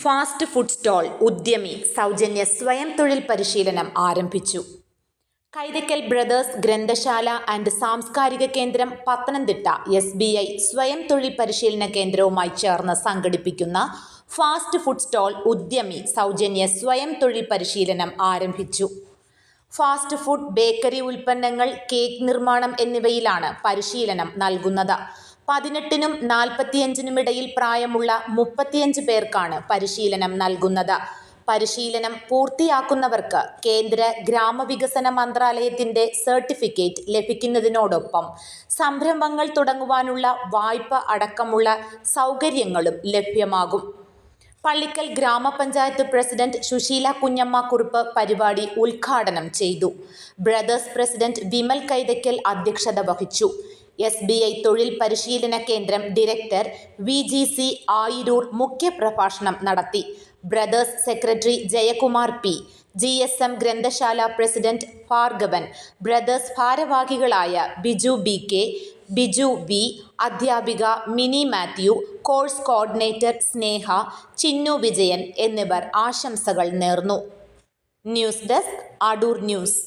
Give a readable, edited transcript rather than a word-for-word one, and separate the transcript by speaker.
Speaker 1: Fast food stall Udyami സൗജന്യ സ്വയം തൊഴിൽ പരിശീലനം ആരംഭിച്ചു. കൈതക്കൽ ബ്രദേഴ്സ് ഗ്രന്ഥശാല ആൻഡ് സാംസ്കാരിക കേന്ദ്രം പത്തനംതിട്ട SBI സ്വയം തൊഴിൽ പരിശീലന കേന്ദ്രവുമായി ചേർന്ന് സംഘടിപ്പിക്കുന്ന ഫാസ്റ്റ് ഫുഡ് സ്റ്റോൾ ഉദ്യമി സൗജന്യ സ്വയം തൊഴിൽ പരിശീലനം ആരംഭിച്ചു. ഫാസ്റ്റ് ഫുഡ്, ബേക്കറി ഉൽപ്പന്നങ്ങൾ, കേക്ക് നിർമ്മാണം എന്നിവയിലാണ് പരിശീലനം നൽകുന്നത്. 18നും 45നും ഇടയിൽ പ്രായമുള്ള 35 പേർക്കാണ് പരിശീലനം നൽകുന്നത്. പരിശീലനം പൂർത്തിയാക്കുന്നവർക്ക് കേന്ദ്ര ഗ്രാമവികസന മന്ത്രാലയത്തിന്റെ സർട്ടിഫിക്കറ്റ് ലഭിക്കുന്നതിനോടൊപ്പം സംരംഭങ്ങൾ തുടങ്ങുവാനുള്ള വായ്പ അടക്കമുള്ള സൗകര്യങ്ങളും ലഭ്യമാകും. പള്ളിക്കൽ ഗ്രാമപഞ്ചായത്ത് പ്രസിഡന്റ് സുശീല കുഞ്ഞമ്മ കുറുപ്പ് പരിപാടി ഉദ്ഘാടനം ചെയ്തു. ബ്രദേഴ്സ് പ്രസിഡന്റ് വിമൽ കൈതക്കൽ അധ്യക്ഷത വഹിച്ചു. SBI തൊഴിൽ പരിശീലന കേന്ദ്രം ഡയറക്ടർ VGC ആയിരൂർ മുഖ്യപ്രഭാഷണം നടത്തി. Brothers secretary Jayakumar P, GSM ഗ്രന്ഥശാല പ്രസിഡന്റ് ഭാർഗവൻ, ബ്രദേഴ്സ് ഭാരവാഹികളായ ബിജു BK, ബിജു V, അധ്യാപിക മിനി മാത്യു, കോഴ്സ് കോർഡിനേറ്റർ സ്നേഹ, ചിന്നു വിജയൻ എന്നിവർ ആശംസകൾ നേർന്നു. News desk, Adoor news.